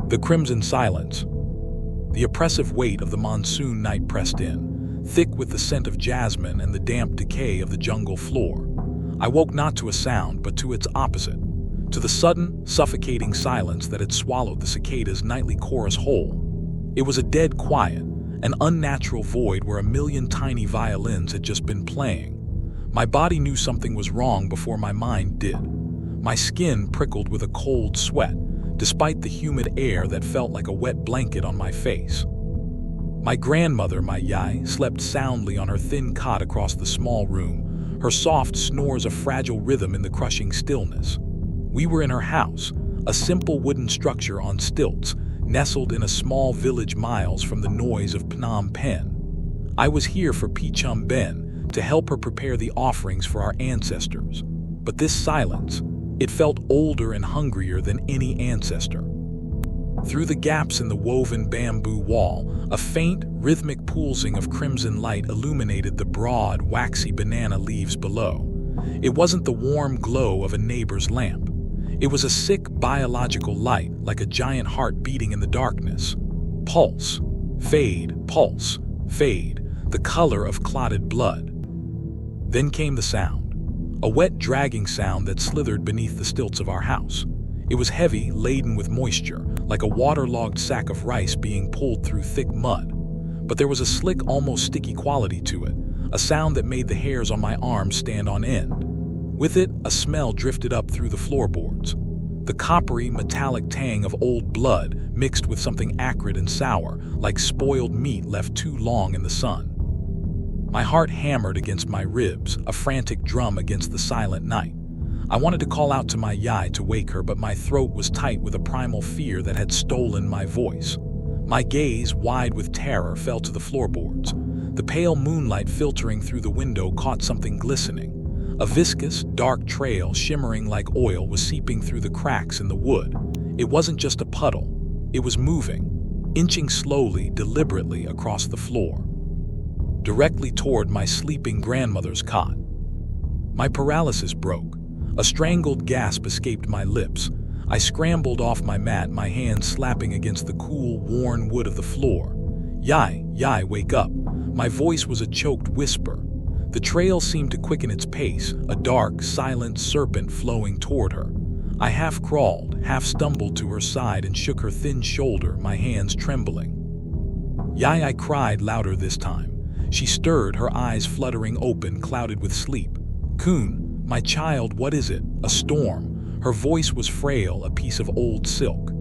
The crimson silence. The oppressive weight of the monsoon night pressed in, thick with the scent of jasmine and the damp decay of the jungle floor. I woke not to a sound, but to its opposite, to the sudden, suffocating silence that had swallowed the cicadas' nightly chorus whole. It was a dead quiet, an unnatural void where a million tiny violins had just been playing. My body knew something was wrong before my mind did. My skin prickled with a cold sweat, despite the humid air that felt like a wet blanket on my face. My grandmother, my Yai, slept soundly on her thin cot across the small room, her soft snores a fragile rhythm in the crushing stillness. We were in her house, a simple wooden structure on stilts, nestled in a small village miles from the noise of Phnom Penh. I was here for Pichum Ben, to help her prepare the offerings for our ancestors. But this silence, it felt older and hungrier than any ancestor. Through the gaps in the woven bamboo wall, a faint, rhythmic pulsing of crimson light illuminated the broad, waxy banana leaves below. It wasn't the warm glow of a neighbor's lamp. It was a sick, biological light, like a giant heart beating in the darkness. Pulse, fade, the color of clotted blood. Then came the sound. A wet, dragging sound that slithered beneath the stilts of our house. It was heavy, laden with moisture, like a waterlogged sack of rice being pulled through thick mud. But there was a slick, almost sticky quality to it, a sound that made the hairs on my arms stand on end. With it, a smell drifted up through the floorboards. The coppery, metallic tang of old blood mixed with something acrid and sour, like spoiled meat left too long in the sun. My heart hammered against my ribs, a frantic drum against the silent night. I wanted to call out to my Yai to wake her, but my throat was tight with a primal fear that had stolen my voice. My gaze, wide with terror, fell to the floorboards. The pale moonlight filtering through the window caught something glistening. A viscous, dark trail shimmering like oil was seeping through the cracks in the wood. It wasn't just a puddle. It was moving, inching slowly, deliberately across the floor, directly toward my sleeping grandmother's cot. My paralysis broke. A strangled gasp escaped my lips. I scrambled off my mat, my hands slapping against the cool, worn wood of the floor. Yai, wake up. My voice was a choked whisper. The trail seemed to quicken its pace, a dark, silent serpent flowing toward her. I half crawled, half stumbled to her side and shook her thin shoulder, my hands trembling. Yai, I cried louder this time. She stirred, her eyes fluttering open, clouded with sleep. Kun, my child, what is it? A storm. Her voice was frail, a piece of old silk.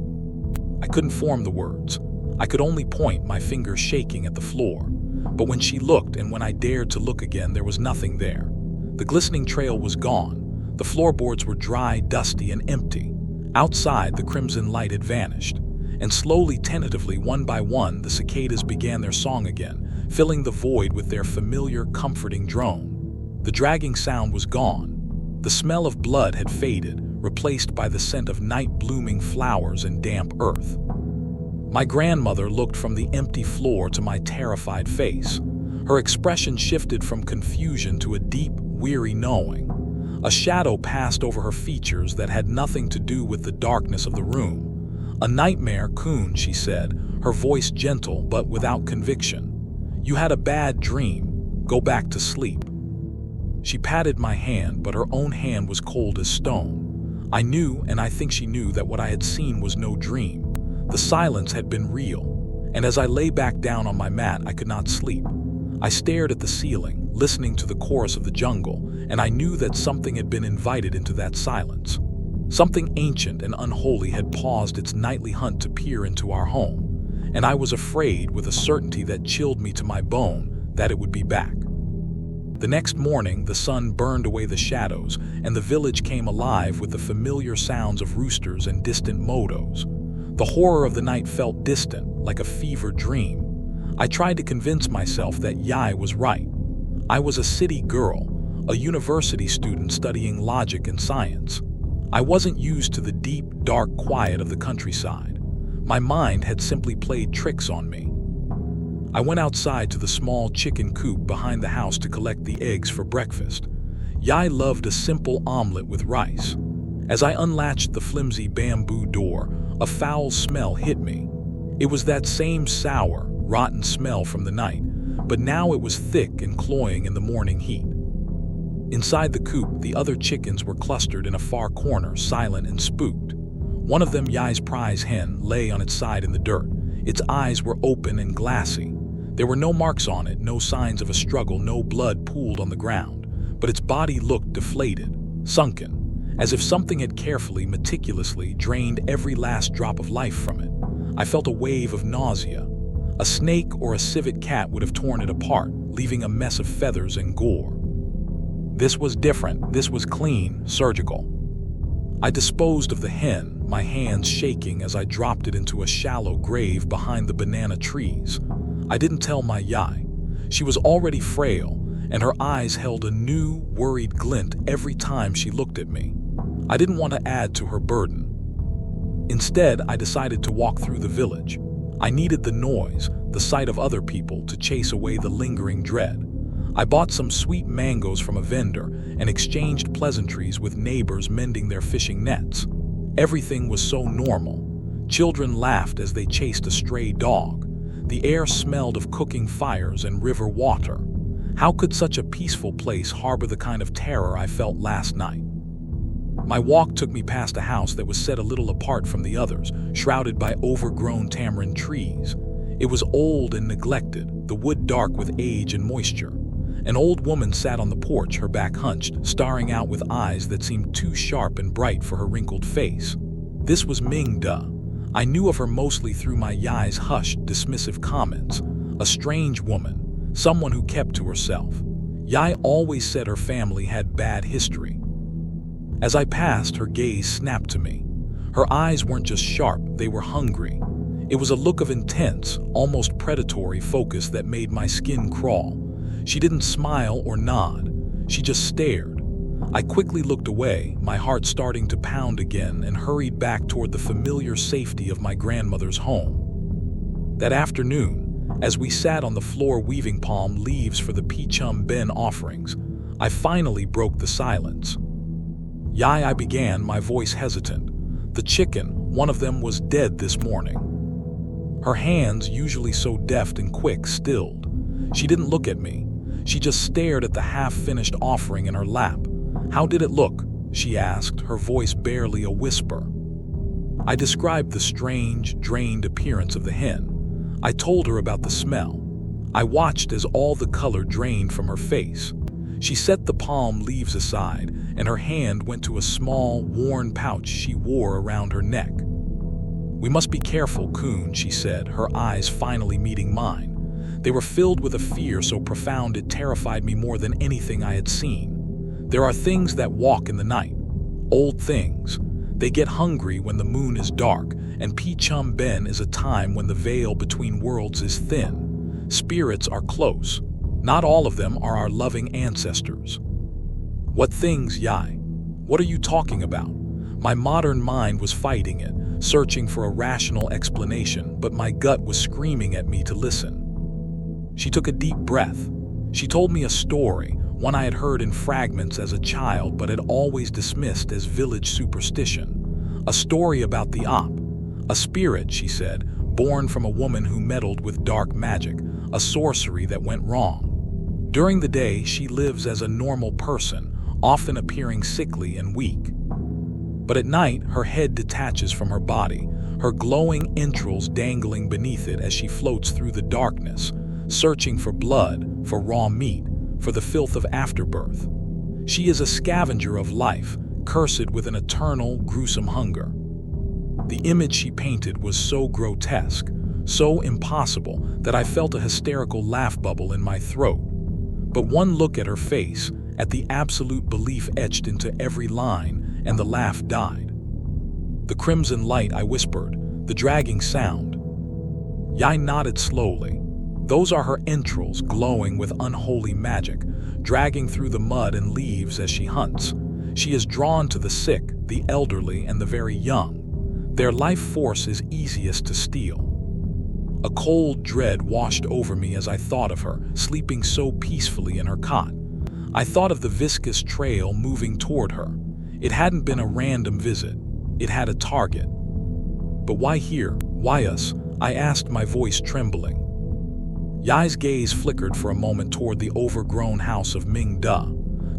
I couldn't form the words. I could only point, my fingers shaking at the floor. But when she looked, and when I dared to look again, there was nothing there. The glistening trail was gone. The floorboards were dry, dusty, and empty. Outside, the crimson light had vanished. And slowly, tentatively, one by one, the cicadas began their song again, filling the void with their familiar, comforting drone. The dragging sound was gone. The smell of blood had faded, replaced by the scent of night-blooming flowers and damp earth. My grandmother looked from the empty floor to my terrified face. Her expression shifted from confusion to a deep, weary knowing. A shadow passed over her features that had nothing to do with the darkness of the room. A nightmare, Kun, she said, her voice gentle but without conviction. You had a bad dream. Go back to sleep. She patted my hand, but her own hand was cold as stone. I knew, and I think she knew, that what I had seen was no dream. The silence had been real, and as I lay back down on my mat, I could not sleep. I stared at the ceiling, listening to the chorus of the jungle, and I knew that something had been invited into that silence. Something ancient and unholy had paused its nightly hunt to peer into our home, and I was afraid, with a certainty that chilled me to my bone, that it would be back. The next morning, the sun burned away the shadows, and the village came alive with the familiar sounds of roosters and distant motos. The horror of the night felt distant, like a fever dream. I tried to convince myself that Yai was right. I was a city girl, a university student studying logic and science. I wasn't used to the deep, dark quiet of the countryside. My mind had simply played tricks on me. I went outside to the small chicken coop behind the house to collect the eggs for breakfast. Yai loved a simple omelet with rice. As I unlatched the flimsy bamboo door, a foul smell hit me. It was that same sour, rotten smell from the night, but now it was thick and cloying in the morning heat. Inside the coop, the other chickens were clustered in a far corner, silent and spooked. One of them, Yai's prize hen, lay on its side in the dirt. Its eyes were open and glassy. There were no marks on it, no signs of a struggle, no blood pooled on the ground, but its body looked deflated, sunken, as if something had carefully, meticulously drained every last drop of life from it. I felt a wave of nausea. A snake or a civet cat would have torn it apart, leaving a mess of feathers and gore. This was different. This was clean, surgical. I disposed of the hen, my hands shaking as I dropped it into a shallow grave behind the banana trees. I didn't tell my Yai. She was already frail, and her eyes held a new, worried glint every time she looked at me. I didn't want to add to her burden. Instead, I decided to walk through the village. I needed the noise, the sight of other people, to chase away the lingering dread. I bought some sweet mangoes from a vendor and exchanged pleasantries with neighbors mending their fishing nets. Everything was so normal. Children laughed as they chased a stray dog. The air smelled of cooking fires and river water. How could such a peaceful place harbor the kind of terror I felt last night? My walk took me past a house that was set a little apart from the others, shrouded by overgrown tamarind trees. It was old and neglected, the wood dark with age and moisture. An old woman sat on the porch, her back hunched, staring out with eyes that seemed too sharp and bright for her wrinkled face. This was Ming Da. I knew of her mostly through my Yai's hushed, dismissive comments. A strange woman, someone who kept to herself. Yai always said her family had bad history. As I passed, her gaze snapped to me. Her eyes weren't just sharp, they were hungry. It was a look of intense, almost predatory focus that made my skin crawl. She didn't smile or nod. She just stared. I quickly looked away, my heart starting to pound again, and hurried back toward the familiar safety of my grandmother's home. That afternoon, as we sat on the floor weaving palm leaves for the Pichum Ben offerings, I finally broke the silence. Yai, I began, my voice hesitant. The chicken, one of them, was dead this morning. Her hands, usually so deft and quick, stilled. She didn't look at me. She just stared at the half-finished offering in her lap. "How did it look?" she asked, her voice barely a whisper. I described the strange, drained appearance of the hen. I told her about the smell. I watched as all the color drained from her face. She set the palm leaves aside, and her hand went to a small, worn pouch she wore around her neck. "We must be careful, Kun," she said, her eyes finally meeting mine. They were filled with a fear so profound it terrified me more than anything I had seen. "There are things that walk in the night. Old things. They get hungry when the moon is dark, and Pichum Ben is a time when the veil between worlds is thin. Spirits are close. Not all of them are our loving ancestors." "What things, Yai? What are you talking about?" My modern mind was fighting it, searching for a rational explanation, but my gut was screaming at me to listen. She took a deep breath. She told me a story, one I had heard in fragments as a child but had always dismissed as village superstition. A story about the a spirit, she said, born from a woman who meddled with dark magic, a sorcery that went wrong. During the day, she lives as a normal person, often appearing sickly and weak. But at night, her head detaches from her body, her glowing entrails dangling beneath it as she floats through the darkness, searching for blood, for raw meat, for the filth of afterbirth. She is a scavenger of life, cursed with an eternal, gruesome hunger. The image she painted was so grotesque, so impossible, that I felt a hysterical laugh bubble in my throat. But one look at her face, at the absolute belief etched into every line, and the laugh died. "The crimson light," I whispered, "the dragging sound." Yai nodded slowly. "Those are her entrails glowing with unholy magic, dragging through the mud and leaves as she hunts. She is drawn to the sick, the elderly, and the very young. Their life force is easiest to steal." A cold dread washed over me as I thought of her, sleeping so peacefully in her cot. I thought of the viscous trail moving toward her. It hadn't been a random visit. It had a target. But why here? Why us? I asked, my voice trembling. Yai's gaze flickered for a moment toward the overgrown house of Ming Da.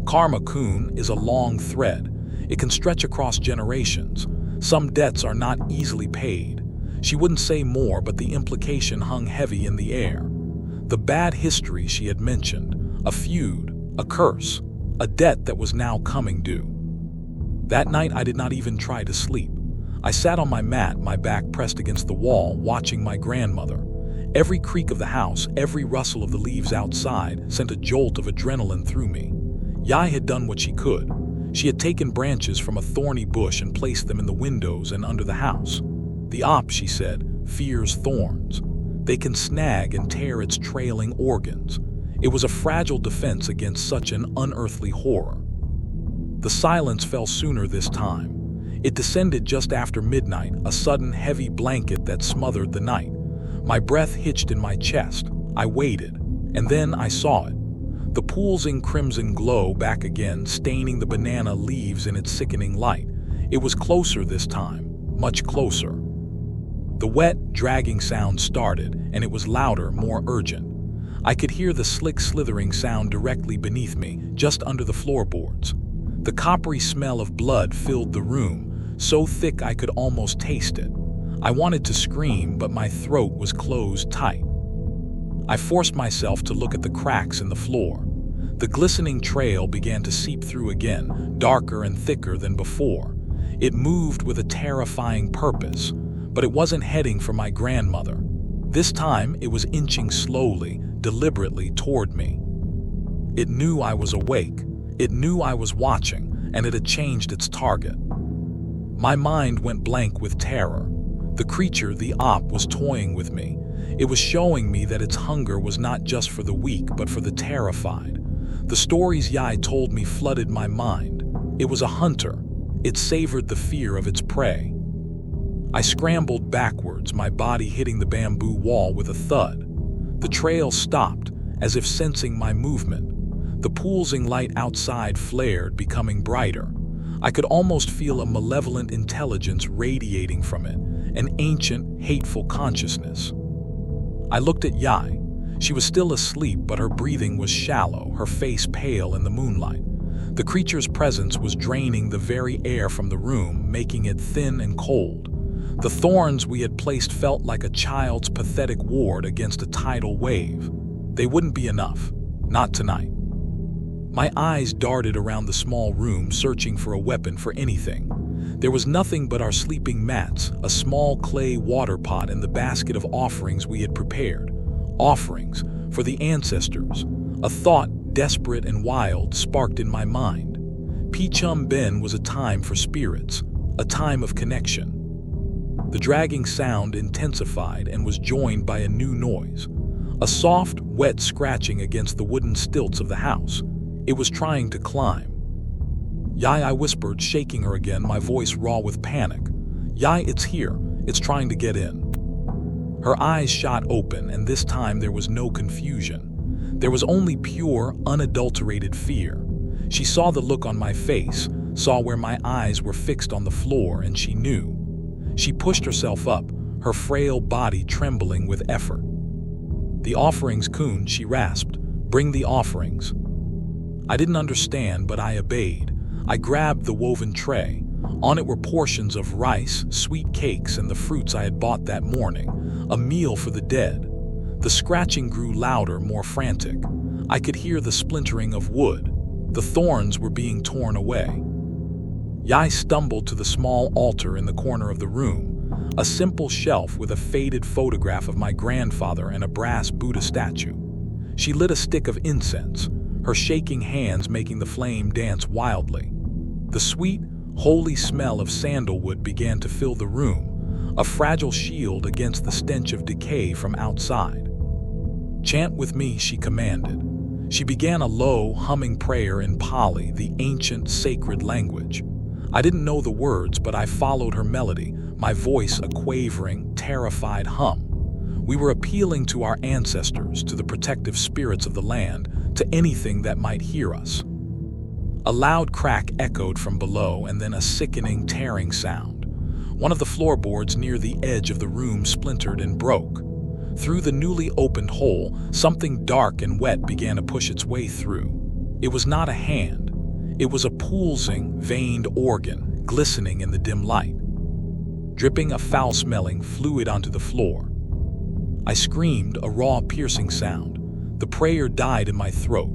Karma Kun is a long thread. It can stretch across generations. Some debts are not easily paid. She wouldn't say more, but the implication hung heavy in the air. The bad history she had mentioned, a feud, a curse, a debt that was now coming due. That night I did not even try to sleep. I sat on my mat, my back pressed against the wall, watching my grandmother. Every creak of the house, every rustle of the leaves outside sent a jolt of adrenaline through me. Yai had done what she could. She had taken branches from a thorny bush and placed them in the windows and under the house. The op, she said, fears thorns. They can snag and tear its trailing organs. It was a fragile defense against such an unearthly horror. The silence fell sooner this time. It descended just after midnight, a sudden heavy blanket that smothered the night. My breath hitched in my chest. I waited, and then I saw it. The pool's crimson glow back again, staining the banana leaves in its sickening light. It was closer this time, much closer. The wet, dragging sound started, and it was louder, more urgent. I could hear the slick slithering sound directly beneath me, just under the floorboards. The coppery smell of blood filled the room, so thick I could almost taste it. I wanted to scream, but my throat was closed tight. I forced myself to look at the cracks in the floor. The glistening trail began to seep through again, darker and thicker than before. It moved with a terrifying purpose, but it wasn't heading for my grandmother. This time, it was inching slowly, deliberately toward me. It knew I was awake. It knew I was watching, and it had changed its target. My mind went blank with terror. The creature, the op, was toying with me. It was showing me that its hunger was not just for the weak, but for the terrified. The stories Yai told me flooded my mind. It was a hunter. It savored the fear of its prey. I scrambled backwards, my body hitting the bamboo wall with a thud. The trail stopped, as if sensing my movement. The pool's light outside flared, becoming brighter. I could almost feel a malevolent intelligence radiating from it, an ancient, hateful consciousness. I looked at Yai. She was still asleep, but her breathing was shallow, her face pale in the moonlight. The creature's presence was draining the very air from the room, making it thin and cold. The thorns we had placed felt like a child's pathetic ward against a tidal wave. They wouldn't be enough. Not tonight. My eyes darted around the small room, searching for a weapon, for anything. There was nothing but our sleeping mats, a small clay water pot, and the basket of offerings we had prepared. Offerings for the ancestors. A thought, desperate and wild, sparked in my mind. Pichum Ben was a time for spirits, a time of connection. The dragging sound intensified and was joined by a new noise. A soft, wet scratching against the wooden stilts of the house. It was trying to climb. Yai, I whispered, shaking her again, my voice raw with panic. Yai, it's here. It's trying to get in. Her eyes shot open, and this time there was no confusion. There was only pure, unadulterated fear. She saw the look on my face, saw where my eyes were fixed on the floor, and she knew. She pushed herself up, her frail body trembling with effort. The offerings, Kun, she rasped. Bring the offerings. I didn't understand, but I obeyed. I grabbed the woven tray. On it were portions of rice, sweet cakes, and the fruits I had bought that morning, a meal for the dead. The scratching grew louder, more frantic. I could hear the splintering of wood. The thorns were being torn away. Yai stumbled to the small altar in the corner of the room, a simple shelf with a faded photograph of my grandfather and a brass Buddha statue. She lit a stick of incense, her shaking hands making the flame dance wildly. The sweet, holy smell of sandalwood began to fill the room, a fragile shield against the stench of decay from outside. Chant with me, she commanded. She began a low, humming prayer in Pali, the ancient, sacred language. I didn't know the words, but I followed her melody, my voice a quavering, terrified hum. We were appealing to our ancestors, to the protective spirits of the land, to anything that might hear us. A loud crack echoed from below, and then a sickening, tearing sound. One of the floorboards near the edge of the room splintered and broke. Through the newly opened hole, something dark and wet began to push its way through. It was not a hand. It was a pulsing, veined organ, glistening in the dim light, dripping a foul-smelling fluid onto the floor. I screamed, a raw, piercing sound. The prayer died in my throat.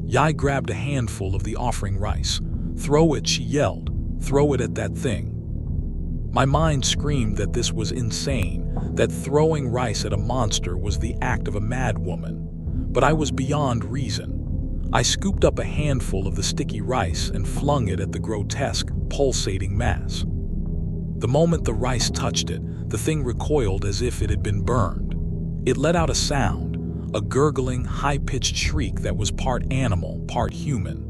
Yai grabbed a handful of the offering rice. "Throw it," she yelled. "Throw it at that thing." My mind screamed that this was insane, that throwing rice at a monster was the act of a mad woman. But I was beyond reason. I scooped up a handful of the sticky rice and flung it at the grotesque, pulsating mass. The moment the rice touched it, the thing recoiled as if it had been burned. It let out a sound, a gurgling, high-pitched shriek that was part animal, part human.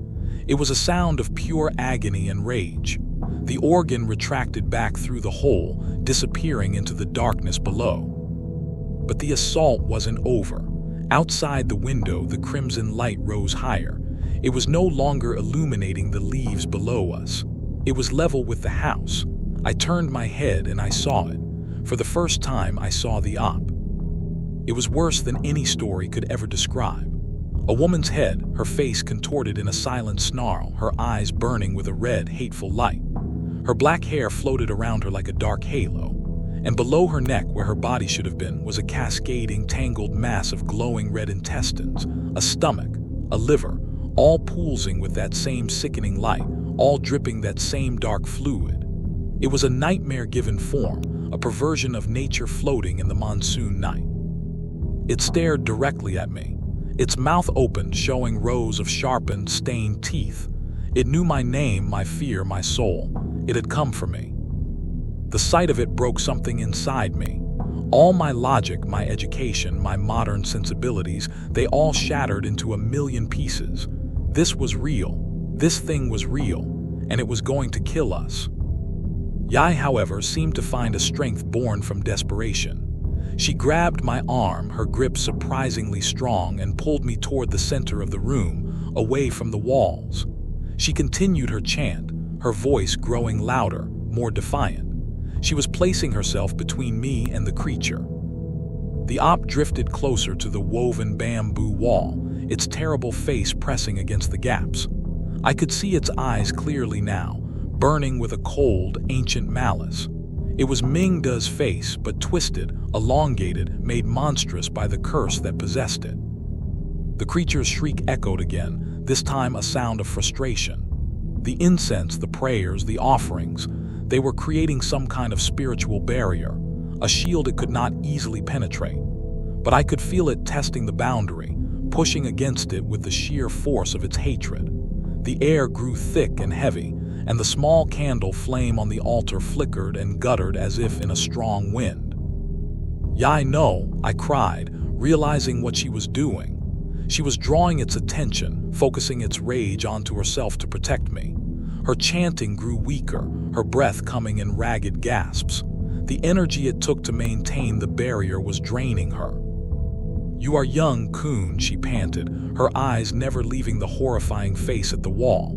It was a sound of pure agony and rage. The organ retracted back through the hole, disappearing into the darkness below. But the assault wasn't over. Outside the window, the crimson light rose higher. It was no longer illuminating the leaves below us. It was level with the house. I turned my head and I saw it. For the first time, I saw the op. It was worse than any story could ever describe. A woman's head, her face contorted in a silent snarl, her eyes burning with a red, hateful light. Her black hair floated around her like a dark halo, and below her neck, where her body should have been, was a cascading, tangled mass of glowing red intestines, a stomach, a liver, all pulsing with that same sickening light, all dripping that same dark fluid. It was a nightmare given form, a perversion of nature floating in the monsoon night. It stared directly at me. Its mouth opened, showing rows of sharpened, stained teeth. It knew my name, my fear, my soul. It had come for me. The sight of it broke something inside me. All my logic, my education, my modern sensibilities, they all shattered into a million pieces. This was real. This thing was real, and it was going to kill us. Yai, however, seemed to find a strength born from desperation. She grabbed my arm, her grip surprisingly strong, and pulled me toward the center of the room, away from the walls. She continued her chant, her voice growing louder, more defiant. She was placing herself between me and the creature. The op drifted closer to the woven bamboo wall, its terrible face pressing against the gaps. I could see its eyes clearly now, burning with a cold, ancient malice. It was Mingda's face, but twisted, elongated, made monstrous by the curse that possessed it. The creature's shriek echoed again, this time a sound of frustration. The incense, the prayers, the offerings, they were creating some kind of spiritual barrier, a shield it could not easily penetrate. But I could feel it testing the boundary, pushing against it with the sheer force of its hatred. The air grew thick and heavy, and the small candle flame on the altar flickered and guttered as if in a strong wind. "Yai, no," I cried, realizing what she was doing. She was drawing its attention, focusing its rage onto herself to protect me. Her chanting grew weaker, her breath coming in ragged gasps. The energy it took to maintain the barrier was draining her. "You are young, Kun," she panted, her eyes never leaving the horrifying face at the wall.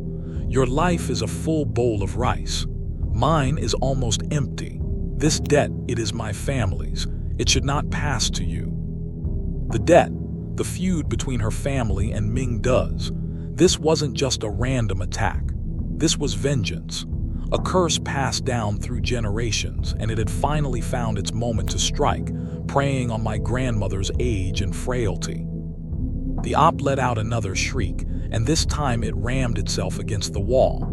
"Your life is a full bowl of rice. Mine is almost empty. This debt, it is my family's. It should not pass to you." The debt, the feud between her family and Mingda's. This wasn't just a random attack. This was vengeance. A curse passed down through generations, and it had finally found its moment to strike, preying on my grandmother's age and frailty. The op let out another shriek, and this time it rammed itself against the wall.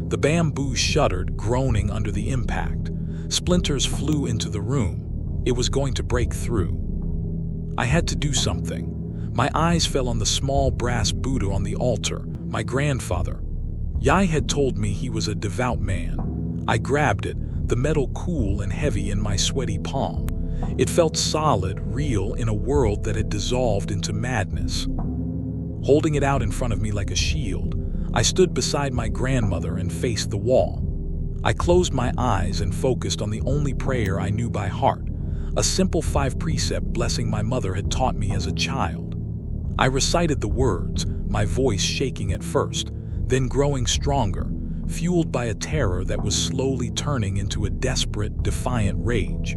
The bamboo shuddered, groaning under the impact. Splinters flew into the room. It was going to break through. I had to do something. My eyes fell on the small brass Buddha on the altar, my grandfather. Yai had told me he was a devout man. I grabbed it, the metal cool and heavy in my sweaty palm. It felt solid, real, in a world that had dissolved into madness. Holding it out in front of me like a shield, I stood beside my grandmother and faced the wall. I closed my eyes and focused on the only prayer I knew by heart, a simple 5-precept blessing my mother had taught me as a child. I recited the words, my voice shaking at first, then growing stronger, fueled by a terror that was slowly turning into a desperate, defiant rage.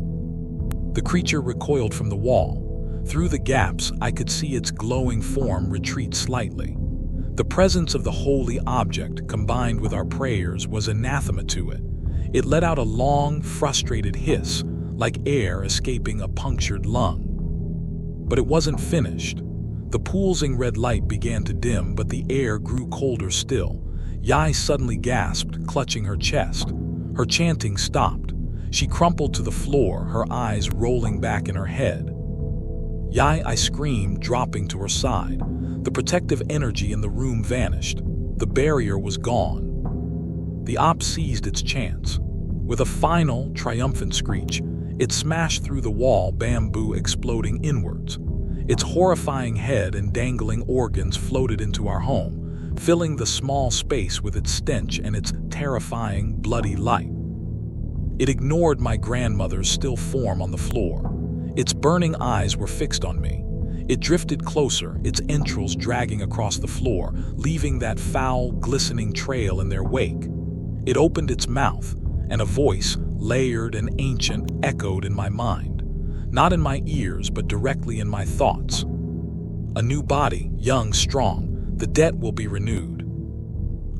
The creature recoiled from the wall. Through the gaps, I could see its glowing form retreat slightly. The presence of the holy object, combined with our prayers, was anathema to it. It let out a long, frustrated hiss, like air escaping a punctured lung. But it wasn't finished. The pulsing red light began to dim, but the air grew colder still. Yai suddenly gasped, clutching her chest. Her chanting stopped. She crumpled to the floor, her eyes rolling back in her head. Yai, I screamed, dropping to her side. The protective energy in the room vanished. The barrier was gone. The op seized its chance. With a final, triumphant screech, it smashed through the wall, bamboo exploding inwards. Its horrifying head and dangling organs floated into our home, filling the small space with its stench and its terrifying, bloody light. It ignored my grandmother's still form on the floor. Its burning eyes were fixed on me. It drifted closer, its entrails dragging across the floor, leaving that foul, glistening trail in their wake. It opened its mouth, and a voice, layered and ancient, echoed in my mind. Not in my ears, but directly in my thoughts. A new body, young, strong, the debt will be renewed.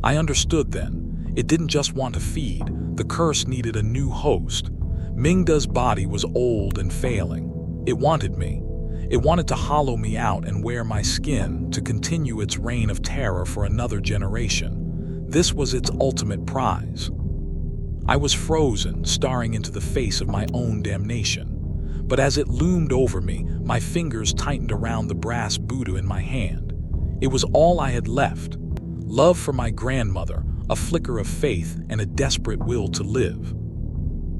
I understood then. It didn't just want to feed. The curse needed a new host. Mingda's body was old and failing. It wanted me. It wanted to hollow me out and wear my skin, to continue its reign of terror for another generation. This was its ultimate prize. I was frozen, staring into the face of my own damnation. But as it loomed over me, my fingers tightened around the brass Buddha in my hand. It was all I had left. Love for my grandmother, a flicker of faith, and a desperate will to live.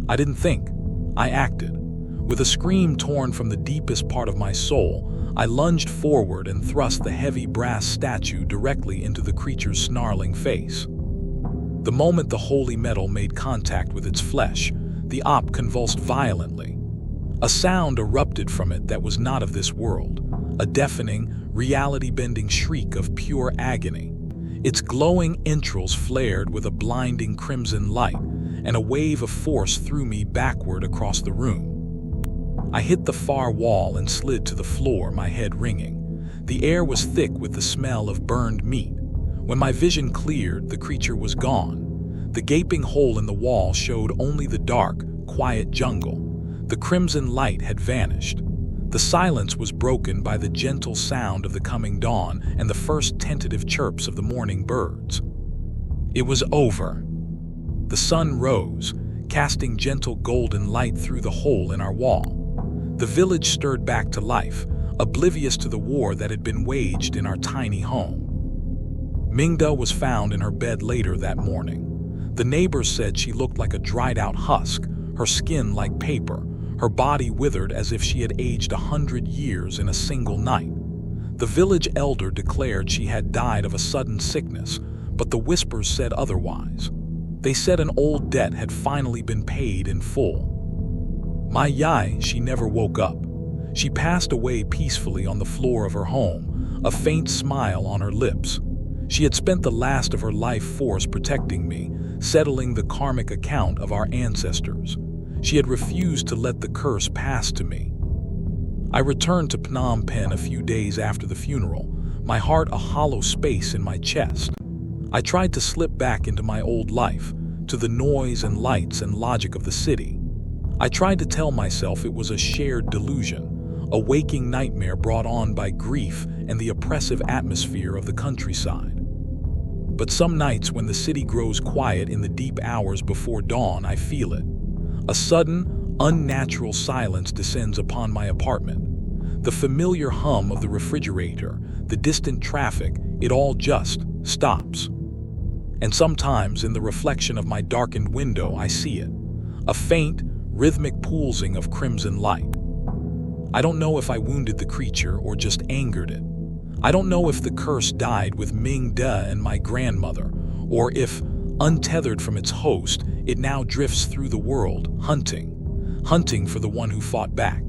I didn't think. I acted. With a scream torn from the deepest part of my soul, I lunged forward and thrust the heavy brass statue directly into the creature's snarling face. The moment the holy metal made contact with its flesh, the op convulsed violently. A sound erupted from it that was not of this world, a deafening, reality-bending shriek of pure agony. Its glowing entrails flared with a blinding crimson light, and a wave of force threw me backward across the room. I hit the far wall and slid to the floor, my head ringing. The air was thick with the smell of burned meat. When my vision cleared, the creature was gone. The gaping hole in the wall showed only the dark, quiet jungle. The crimson light had vanished. The silence was broken by the gentle sound of the coming dawn and the first tentative chirps of the morning birds. It was over. The sun rose, casting gentle golden light through the hole in our wall. The village stirred back to life, oblivious to the war that had been waged in our tiny home. Mingda was found in her bed later that morning. The neighbors said she looked like a dried-out husk, her skin like paper, her body withered as if she had aged 100 years in a single night. The village elder declared she had died of a sudden sickness, but the whispers said otherwise. They said an old debt had finally been paid in full. My Yai, she never woke up. She passed away peacefully on the floor of her home, a faint smile on her lips. She had spent the last of her life force protecting me, settling the karmic account of our ancestors. She had refused to let the curse pass to me. I returned to Phnom Penh a few days after the funeral, my heart a hollow space in my chest. I tried to slip back into my old life, to the noise and lights and logic of the city. I tried to tell myself it was a shared delusion, a waking nightmare brought on by grief and the oppressive atmosphere of the countryside. But some nights when the city grows quiet in the deep hours before dawn, I feel it. A sudden, unnatural silence descends upon my apartment. The familiar hum of the refrigerator, the distant traffic, it all just stops. And sometimes in the reflection of my darkened window, I see it. A faint, rhythmic pulsing of crimson light. I don't know if I wounded the creature or just angered it. I don't know if the curse died with Ming De and my grandmother, or if, untethered from its host, it now drifts through the world, hunting for the one who fought back.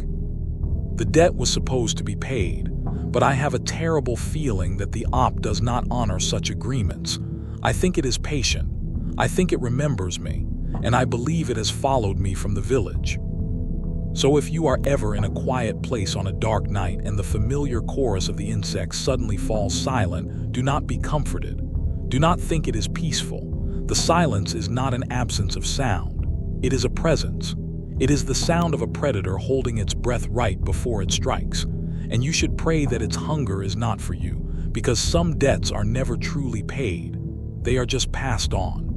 The debt was supposed to be paid, but I have a terrible feeling that the op does not honor such agreements. I think it is patient. I think it remembers me, and I believe it has followed me from the village. So if you are ever in a quiet place on a dark night and the familiar chorus of the insects suddenly falls silent, do not be comforted. Do not think it is peaceful. The silence is not an absence of sound. It is a presence. It is the sound of a predator holding its breath right before it strikes. And you should pray that its hunger is not for you, because some debts are never truly paid. They are just passed on.